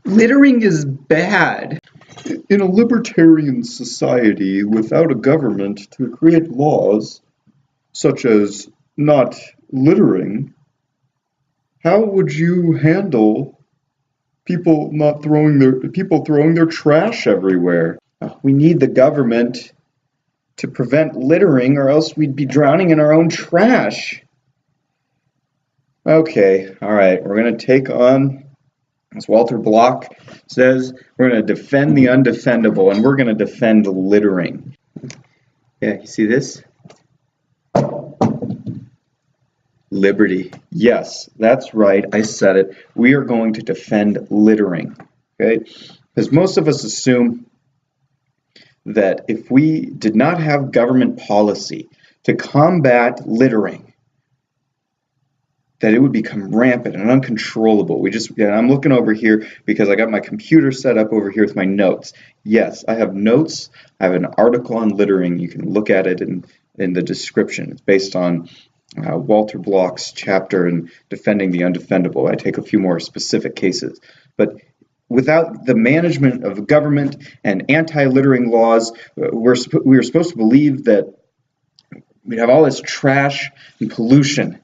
Littering is bad. In a libertarian society without a government to create laws such as not littering, how would you handle people throwing their trash everywhere? We need the government to prevent littering, or else we'd be drowning in our own trash. Okay, all right, we're going to take on, as Walter Block says, we're going to defend the undefendable, and we're going to defend littering. Yeah, you see this? Liberty. Yes, that's right, I said it. We are going to defend littering, okay? Because most of us assume that if we did not have government policy to combat littering, that it would become rampant and uncontrollable. I'm looking over here because I got my computer set up over here with my notes. Yes, I have notes. I have an article on littering. You can look at it in the description. It's based on Walter Block's chapter in Defending the Undefendable. I take a few more specific cases. But without the management of government and anti-littering laws, we are supposed to believe that we have all this trash and pollution,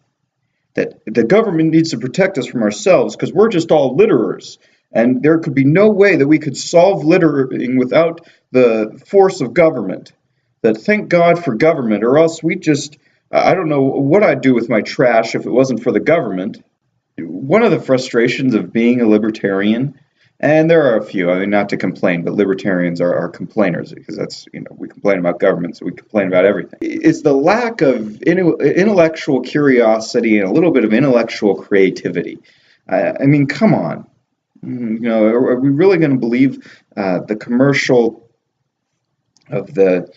that the government needs to protect us from ourselves because we're just all litterers. And there could be no way that we could solve littering without the force of government. That thank God for government, or else we just, I don't know what I'd do with my trash if it wasn't for the government. One of the frustrations of being a libertarian, and there are a few, I mean, not to complain, but libertarians are complainers, because that's, we complain about government, so we complain about everything. It's the lack of intellectual curiosity and a little bit of intellectual creativity. I mean, come on. Are we really going to believe the commercial of the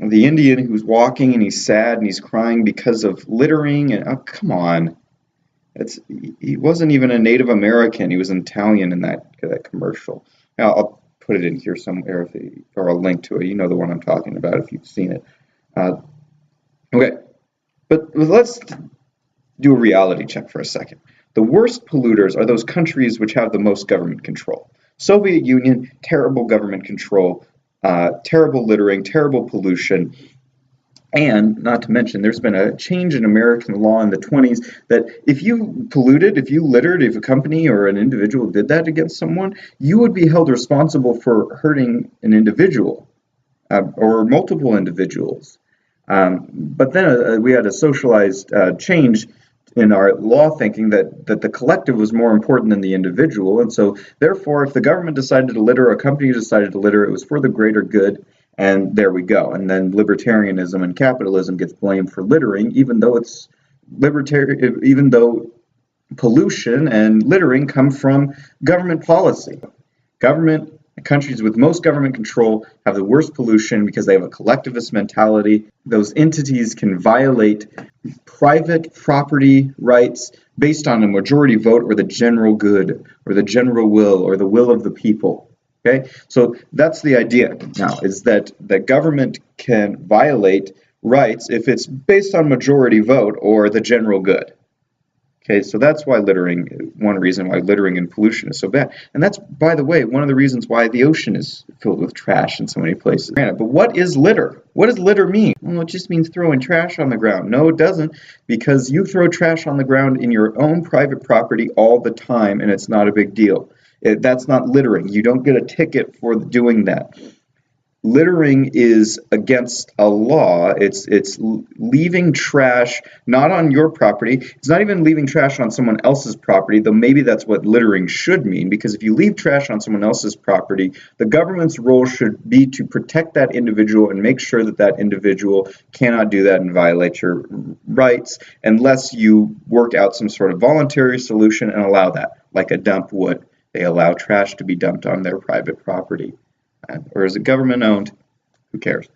Indian who's walking and he's sad and he's crying because of littering? And oh, come on. He wasn't even a Native American. He was an Italian in that commercial. Now, I'll put it in here somewhere or a link to it. You know the one I'm talking about if you've seen it. Okay, but let's do a reality check for a second. The worst polluters are those countries which have the most government control. Soviet Union, terrible government control, terrible littering, terrible pollution. And not to mention, there's been a change in American law in the 20s that if you polluted, if you littered, if a company or an individual did that against someone, you would be held responsible for hurting an individual or multiple individuals. But then we had a socialized change in our law thinking that the collective was more important than the individual. And so, therefore, if the government decided to litter, or a company decided to litter, it was for the greater good. And there we go. And then libertarianism and capitalism gets blamed for littering, even though pollution and littering come from government policy. Countries with most government control have the worst pollution because they have a collectivist mentality. Those entities can violate private property rights based on a majority vote or the general good or the general will or the will of the people. Okay, so that's the idea now, is that the government can violate rights if it's based on majority vote or the general good. Okay, so that's why one reason why littering and pollution is so bad. And that's, by the way, one of the reasons why the ocean is filled with trash in so many places. But what is litter? What does litter mean? Well, it just means throwing trash on the ground. No, it doesn't, because you throw trash on the ground in your own private property all the time, and it's not a big deal. That's not littering. You don't get a ticket for doing that. Littering is against a law. It's leaving trash not on your property. It's not even leaving trash on someone else's property, though maybe that's what littering should mean, because if you leave trash on someone else's property, the government's role should be to protect that individual and make sure that that individual cannot do that and violate your rights unless you work out some sort of voluntary solution and allow that, like a dump would. They allow trash to be dumped on their private property. Or is it government owned? Who cares?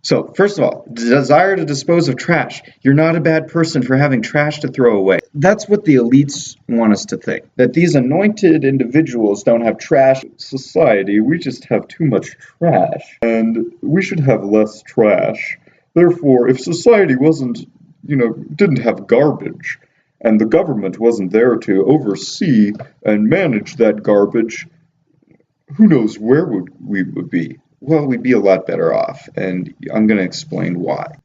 So, first of all, desire to dispose of trash. You're not a bad person for having trash to throw away. That's what the elites want us to think. That these anointed individuals don't have trash. Society, we just have too much trash. And we should have less trash. Therefore, if society didn't have garbage, and the government wasn't there to oversee and manage that garbage, who knows where we would be? Well, we'd be a lot better off, and I'm going to explain why.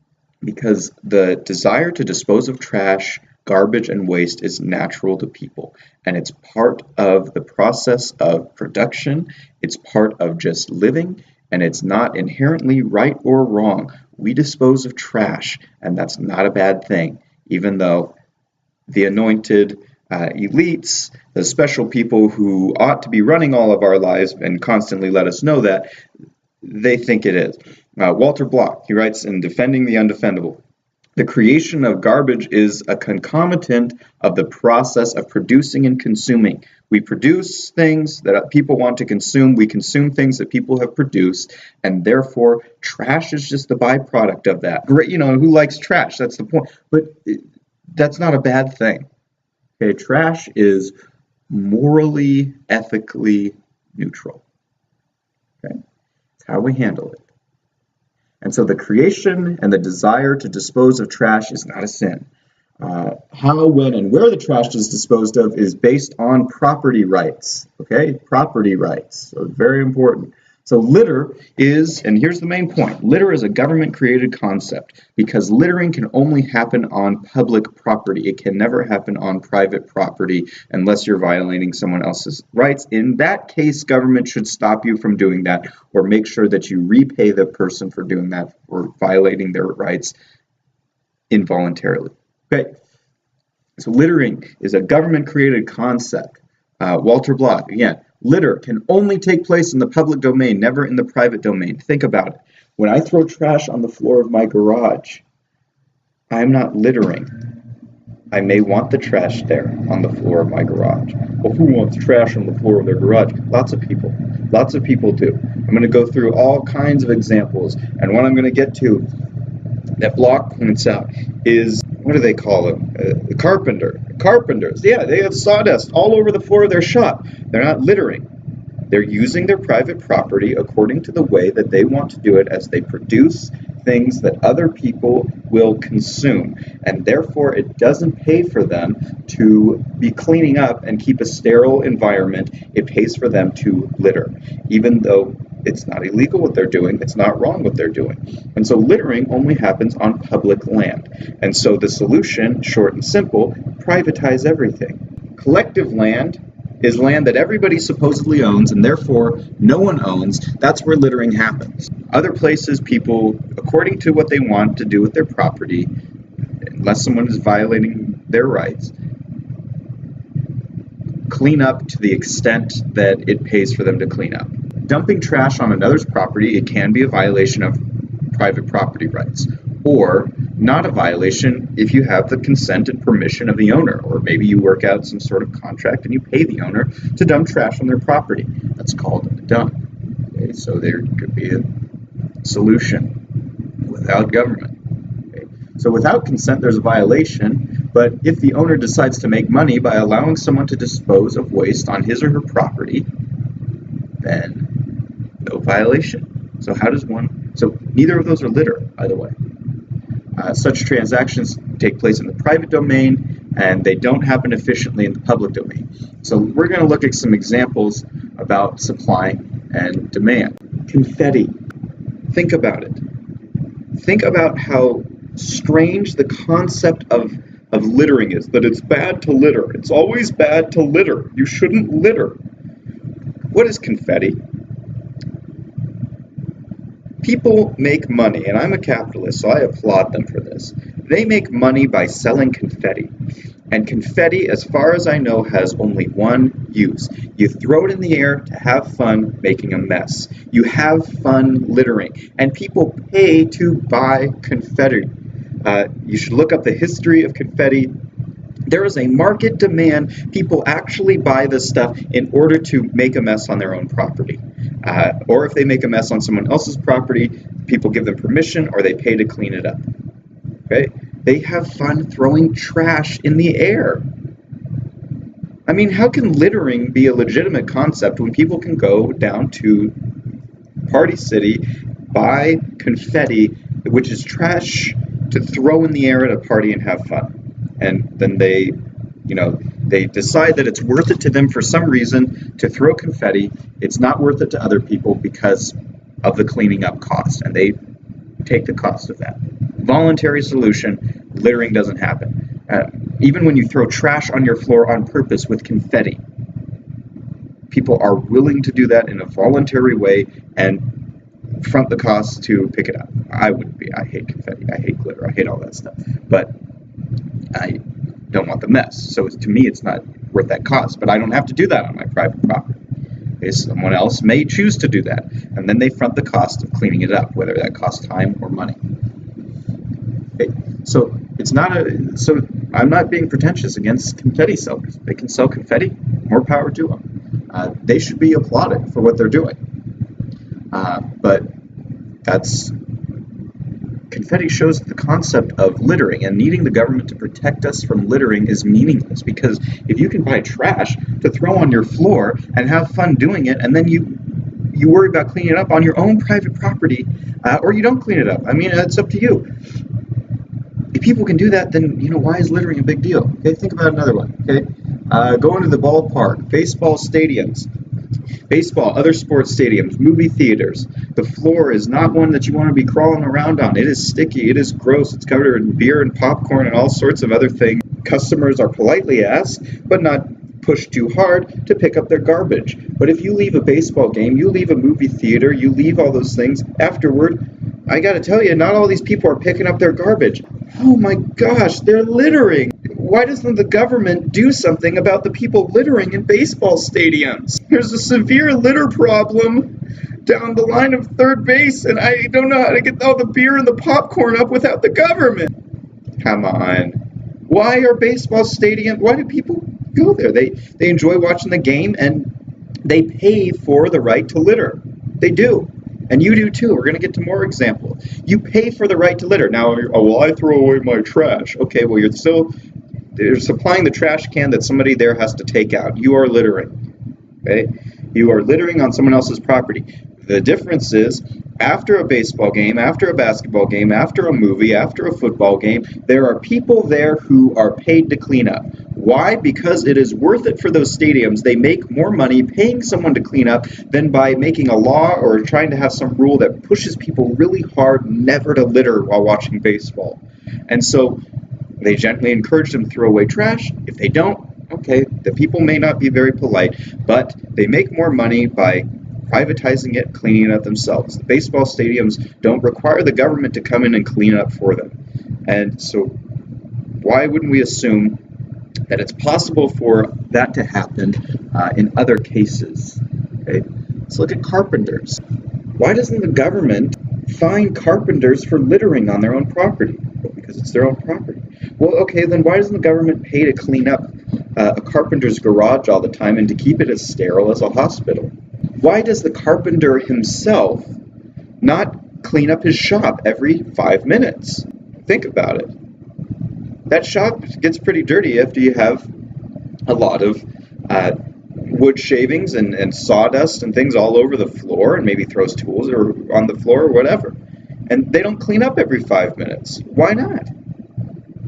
Because the desire to dispose of trash, garbage, and waste is natural to people, and it's part of the process of production, it's part of just living, and it's not inherently right or wrong. We dispose of trash, and that's not a bad thing, even though the anointed elites, the special people who ought to be running all of our lives and constantly let us know that, they think it is. Walter Block, he writes in Defending the Undefendable, the creation of garbage is a concomitant of the process of producing and consuming. We produce things that people want to consume. We consume things that people have produced, and therefore trash is just the byproduct of that. Great, who likes trash? That's the point. But that's not a bad thing. Okay, trash is morally, ethically neutral. Okay, it's how we handle it. And so the creation and the desire to dispose of trash is not a sin. How, when, and where the trash is disposed of is based on property rights. Okay, property rights. So very important. So litter is, and here's the main point, litter is a government-created concept because littering can only happen on public property. It can never happen on private property unless you're violating someone else's rights. In that case, government should stop you from doing that or make sure that you repay the person for doing that or violating their rights involuntarily. Okay, so littering is a government-created concept. Walter Block, again, litter can only take place in the public domain, never in the private domain. Think about it. When I throw trash on the floor of my garage, I'm not littering. I may want the trash there on the floor of my garage. Well, who wants trash on the floor of their garage? Lots of people. Lots of people do. I'm going to go through all kinds of examples, and what I'm going to get to that Block points out is, what do they call them? Carpenters. Yeah, they have sawdust all over the floor of their shop. They're not littering. They're using their private property according to the way that they want to do it as they produce things that other people will consume. And therefore, it doesn't pay for them to be cleaning up and keep a sterile environment. It pays for them to litter, even though it's not illegal what they're doing. It's not wrong what they're doing. And so littering only happens on public land. And so the solution, short and simple, privatize everything. Collective land is land that everybody supposedly owns and therefore no one owns. That's where littering happens. Other places, people, according to what they want to do with their property, unless someone is violating their rights, clean up to the extent that it pays for them to clean up. Dumping trash on another's property, it can be a violation of private property rights, or not a violation if you have the consent and permission of the owner, or maybe you work out some sort of contract and you pay the owner to dump trash on their property. That's called a dump. Okay, so there could be a solution without government. Okay, so without consent, there's a violation, but if the owner decides to make money by allowing someone to dispose of waste on his or her property, then no violation. So how does one? So neither of those are litter, by the way. Such transactions take place in the private domain, and they don't happen efficiently in the public domain. So we're going to look at some examples about supply and demand. Confetti. Think about it. Think about how strange the concept of littering is, that it's bad to litter. It's always bad to litter. You shouldn't litter. What is confetti? People make money, and I'm a capitalist, so I applaud them for this. They make money by selling confetti. And confetti, as far as I know, has only one use. You throw it in the air to have fun making a mess. You have fun littering. And people pay to buy confetti. You should look up the history of confetti. There is a market demand. People actually buy this stuff in order to make a mess on their own property. Or if they make a mess on someone else's property, people give them permission or they pay to clean it up. Okay? They have fun throwing trash in the air. I mean, how can littering be a legitimate concept when people can go down to Party City, buy confetti, which is trash, to throw in the air at a party and have fun? And then they They decide that it's worth it to them for some reason to throw confetti. It's not worth it to other people because of the cleaning up cost, and they take the cost of that. Voluntary solution, littering doesn't happen. Even when you throw trash on your floor on purpose with confetti, people are willing to do that in a voluntary way and front the cost to pick it up. I wouldn't be. I hate confetti. I hate glitter. I hate all that stuff. But I don't want the mess. So to me, it's not worth that cost. But I don't have to do that on my private property. Okay, someone else may choose to do that, and then they front the cost of cleaning it up, whether that costs time or money. Okay, so I'm not being pretentious against confetti sellers. They can sell confetti. More power to them. They should be applauded for what they're doing. But confetti shows the concept of littering, and needing the government to protect us from littering is meaningless, because if you can buy trash to throw on your floor and have fun doing it, and then you worry about cleaning it up on your own private property, or you don't clean it up. I mean, it's up to you. If people can do that, then why is littering a big deal? Okay, think about another one. Okay, going to the ballpark, baseball stadiums. Baseball, other sports stadiums, movie theaters. The floor is not one that you want to be crawling around on. It is sticky. It is gross. It's covered in beer and popcorn and all sorts of other things. Customers are politely asked, but not pushed too hard, to pick up their garbage. But if you leave a baseball game, you leave a movie theater, you leave all those things, afterward, I got to tell you, not all these people are picking up their garbage. Oh my gosh, they're littering. Why doesn't the government do something about the people littering in baseball stadiums? There's a severe litter problem down the line of third base, and I don't know how to get all the beer and the popcorn up without the government. Come on. Why do people go there? They enjoy watching the game, and they pay for the right to litter. They do. And you do too. We're going to get to more examples. You pay for the right to litter. Now, I throw away my trash. Okay, well, you're supplying the trash can that somebody there has to take out. You are littering. Okay? You are littering on someone else's property. The difference is, after a baseball game, after a basketball game, after a movie, after a football game, there are people there who are paid to clean up. Why? Because it is worth it for those stadiums. They make more money paying someone to clean up than by making a law or trying to have some rule that pushes people really hard never to litter while watching baseball. And so they gently encourage them to throw away trash. If they don't, okay, the people may not be very polite, but they make more money by privatizing it, cleaning it up themselves. The baseball stadiums don't require the government to come in and clean it up for them. And so why wouldn't we assume that it's possible for that to happen in other cases? Okay? Let's look at carpenters. Why doesn't the government fine carpenters for littering on their own property? Well, because it's their own property. Well, okay, then why doesn't the government pay to clean up a carpenter's garage all the time and to keep it as sterile as a hospital? Why does the carpenter himself not clean up his shop every 5 minutes? Think about it. That shop gets pretty dirty after you have a lot of wood shavings and sawdust and things all over the floor, and maybe throws tools or on the floor or whatever. And they don't clean up every 5 minutes. Why not?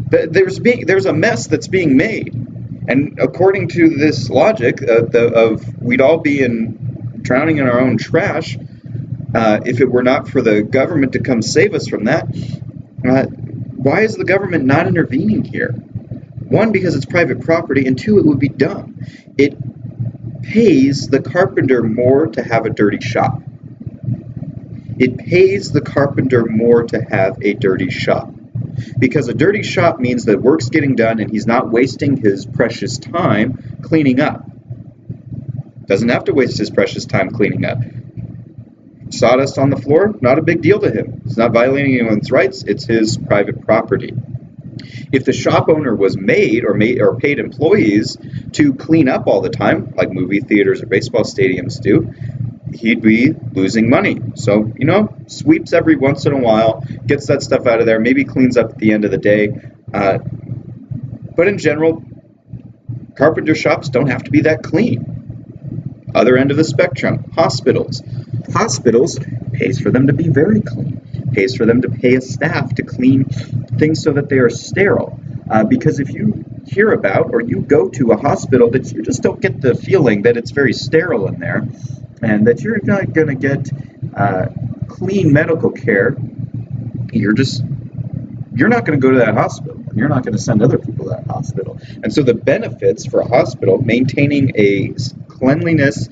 There's a mess that's being made. And according to this logic we'd all be drowning in our own trash if it were not for the government to come save us from that. Why is the government not intervening here? One, because it's private property, and two, it would be dumb. It pays the carpenter more to have a dirty shop. It pays the carpenter more to have a dirty shop. Because a dirty shop means that work's getting done and he's not wasting his precious time cleaning up. Doesn't have to waste his precious time cleaning up. Sawdust on the floor, not a big deal to him. He's not violating anyone's rights. It's his private property. If the shop owner was paid employees to clean up all the time, like movie theaters or baseball stadiums do, he'd be losing money. So, sweeps every once in a while, gets that stuff out of there, maybe cleans up at the end of the day. But in general, carpenter shops don't have to be that clean. Other end of the spectrum, hospitals. Hospitals pays for them to be very clean. Pays for them to pay a staff to clean things so that they are sterile. Because if you hear about, or you go to a hospital that you just don't get the feeling that it's very sterile in there, and that you're not going to get clean medical care, you're not going to go to that hospital. You're not going to send other people to that hospital. And so the benefits for a hospital, maintaining a cleanliness,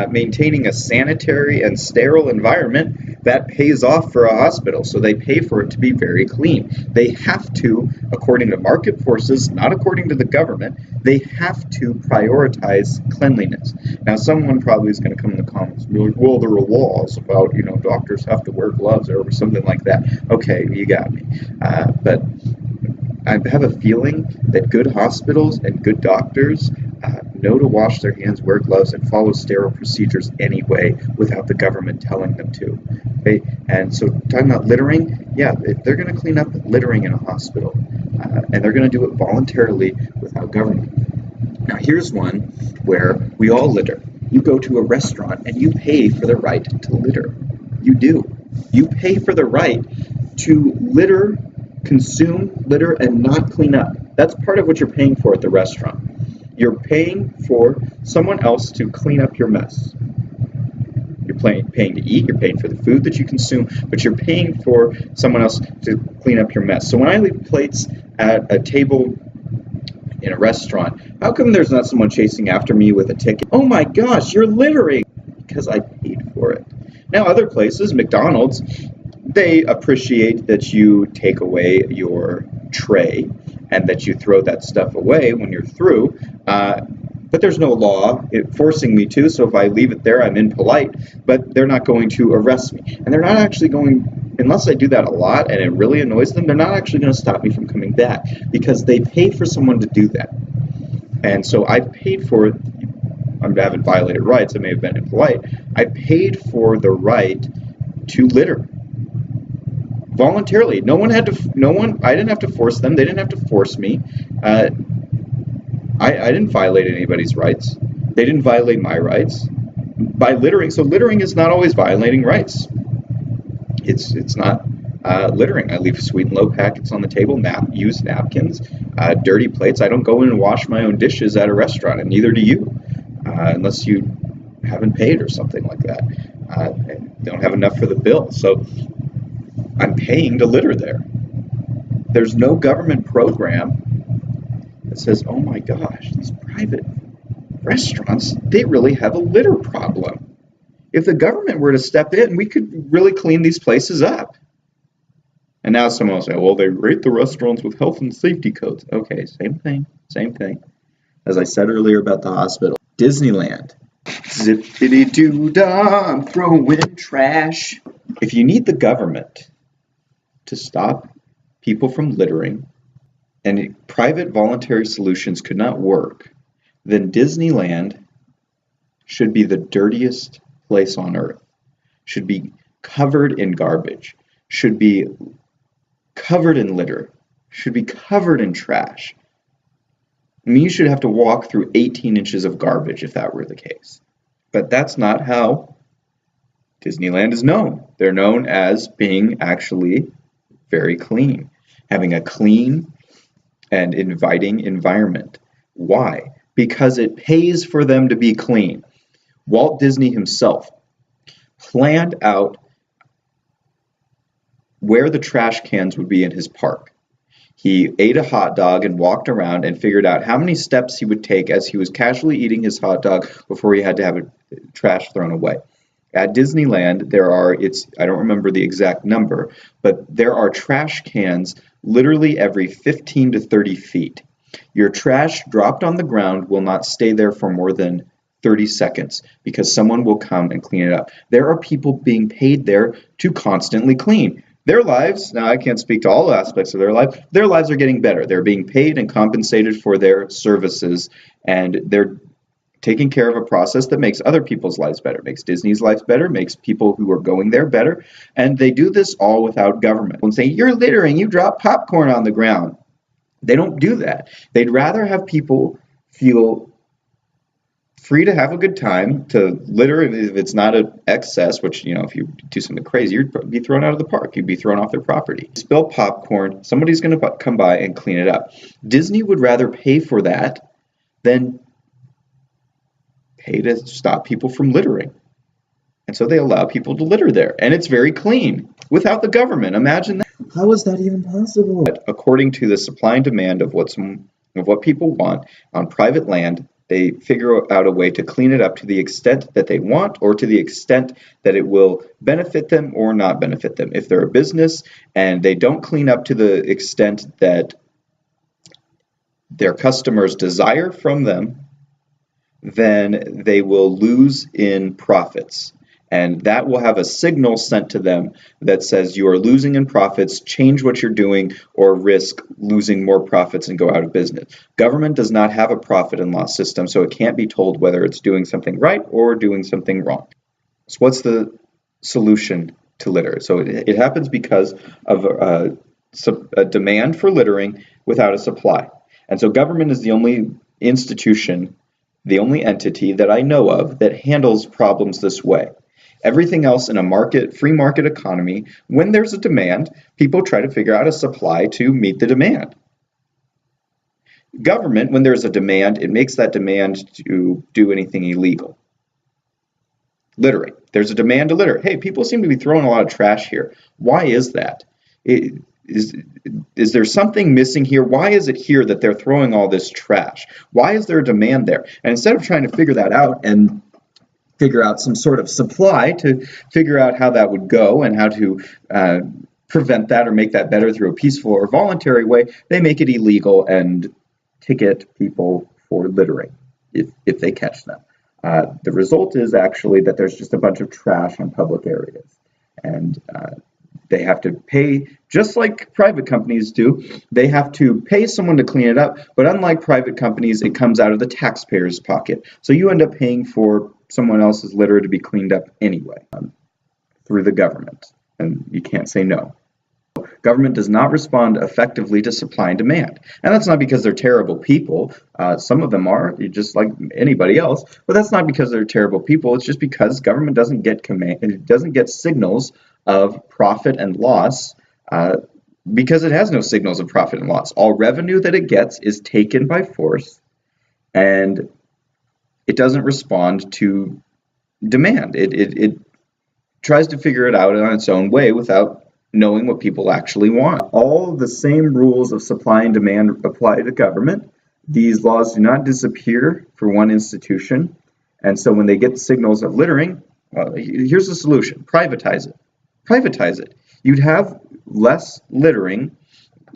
maintaining a sanitary and sterile environment, that pays off for a hospital. So they pay for it to be very clean. They have to, according to market forces, not according to the government, they have to prioritize cleanliness. Now, someone probably is going to come in the comments and be like, well, there are laws about, doctors have to wear gloves or something like that. Okay, you got me. But I have a feeling that good hospitals and good doctors know to wash their hands, wear gloves, and follow sterile procedures anyway without the government telling them to. Okay? And so talking about littering, yeah, they're going to clean up littering in a hospital, and they're going to do it voluntarily without government. Now here's one where we all litter. You go to a restaurant and you pay for the right to litter. You do. You pay for the right to litter, consume, litter, and not clean up. That's part of what you're paying for at the restaurant. You're paying for someone else to clean up your mess. You're paying to eat, you're paying for the food that you consume, but you're paying for someone else to clean up your mess. So when I leave plates at a table in a restaurant, how come there's not someone chasing after me with a ticket? Oh my gosh, you're littering! Because I paid for it. Now other places, McDonald's, they appreciate that you take away your tray and that you throw that stuff away when you're through, but there's no law forcing me to, so if I leave it there, I'm impolite, but they're not going to arrest me. And they're not actually going, unless I do that a lot and it really annoys them, they're not actually going to stop me from coming back because they pay for someone to do that. And so I've paid for it. I haven't violated rights, I may have been impolite. I paid for the right to litter. Voluntarily. I didn't have to force them. They didn't have to force me. I didn't violate anybody's rights. They didn't violate my rights by littering. So littering is not always violating rights. It's not littering. I leave sweet and low packets on the table, use napkins, dirty plates. I don't go in and wash my own dishes at a restaurant, and neither do you, unless you haven't paid or something like that. And don't have enough for the bill. So I'm paying to litter there. There's no government program that says, oh my gosh, these private restaurants, they really have a litter problem. If the government were to step in, we could really clean these places up. And now someone will say, well, they rate the restaurants with health and safety codes. Okay, same thing. As I said earlier about the hospital. Disneyland. Zippity-doo-dah, I'm throwing trash. If you need the government to stop people from littering, and private voluntary solutions could not work, then Disneyland should be the dirtiest place on earth, should be covered in garbage, should be covered in litter, should be covered in trash. I mean, you should have to walk through 18 inches of garbage if that were the case. But that's not how Disneyland is known. They're known as being actually very clean, having a clean and inviting environment. Why? Because it pays for them to be clean. Walt Disney himself planned out where the trash cans would be in his park. He ate a hot dog and walked around and figured out how many steps he would take as he was casually eating his hot dog before he had to have trash thrown away. At Disneyland, I don't remember the exact number, but there are trash cans literally every 15 to 30 feet. Your trash dropped on the ground will not stay there for more than 30 seconds because someone will come and clean it up. There are people being paid there to constantly clean. Their lives, now I can't speak to all aspects of their lives are getting better. They're being paid and compensated for their services, and they're taking care of a process that makes other people's lives better, makes Disney's lives better, makes people who are going there better, and they do this all without government. When say, you're littering, you drop popcorn on the ground. They don't do that. They'd rather have people feel free to have a good time, to litter if it's not an excess, which, if you do something crazy, you'd be thrown out of the park. You'd be thrown off their property. Spill popcorn, somebody's going to come by and clean it up. Disney would rather pay for that than pay to stop people from littering. And so they allow people to litter there. And it's very clean without the government. Imagine that. How is that even possible? But according to the supply and demand of what people want on private land, they figure out a way to clean it up to the extent that they want, or to the extent that it will benefit them or not benefit them. If they're a business and they don't clean up to the extent that their customers desire from them, then they will lose in profits. And that will have a signal sent to them that says you are losing in profits, change what you're doing, or risk losing more profits and go out of business. Government does not have a profit and loss system, so it can't be told whether it's doing something right or doing something wrong. So what's the solution to litter? So it happens because of a demand for littering without a supply. And so government is the only institution, the only entity that I know of that handles problems this way. Everything else in a free market economy, when there's a demand, people try to figure out a supply to meet the demand. Government, when there's a demand, it makes that demand to do anything illegal. Littering. There's a demand to litter. Hey, people seem to be throwing a lot of trash here. Why is that? Is there something missing here? Why is it here that they're throwing all this trash? Why is there a demand there? And instead of trying to figure that out and figure out some sort of supply to figure out how that would go and how to prevent that or make that better through a peaceful or voluntary way, they make it illegal and ticket people for littering if they catch them. The result is actually that there's just a bunch of trash on public areas, and they have to pay, just like private companies do, they have to pay someone to clean it up, but unlike private companies, it comes out of the taxpayer's pocket. So you end up paying for someone else's litter to be cleaned up anyway through the government, and you can't say no. Government does not respond effectively to supply and demand, and that's not because they're terrible people. Some of them are, just like anybody else, but that's not because they're terrible people. It's just because government doesn't get signals of profit and loss, because it has no signals of profit and loss. All revenue that it gets is taken by force, and it doesn't respond to demand. It tries to figure it out on its own way without knowing what people actually want. All of the same rules of supply and demand apply to government. These laws do not disappear for one institution, and so when they get signals of littering, here's the solution: privatize it. Privatize it. You'd have less littering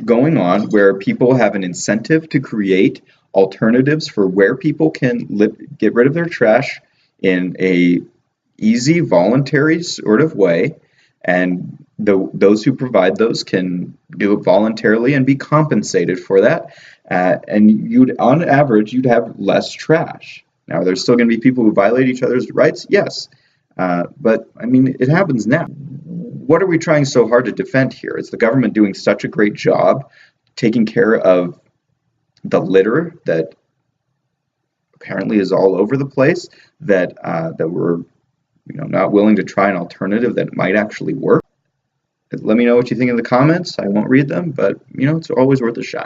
going on, where people have an incentive to create alternatives for where people can get rid of their trash in a easy, voluntary sort of way, and those who provide those can do it voluntarily and be compensated for that. And on average, you'd have less trash. Now, there's still going to be people who violate each other's rights, yes, but I mean, it happens now. What are we trying so hard to defend here? Is the government doing such a great job taking care of the litter that apparently is all over the place, that we're not willing to try an alternative that might actually work? Let me know what you think in the comments. I won't read them, but it's always worth a shot.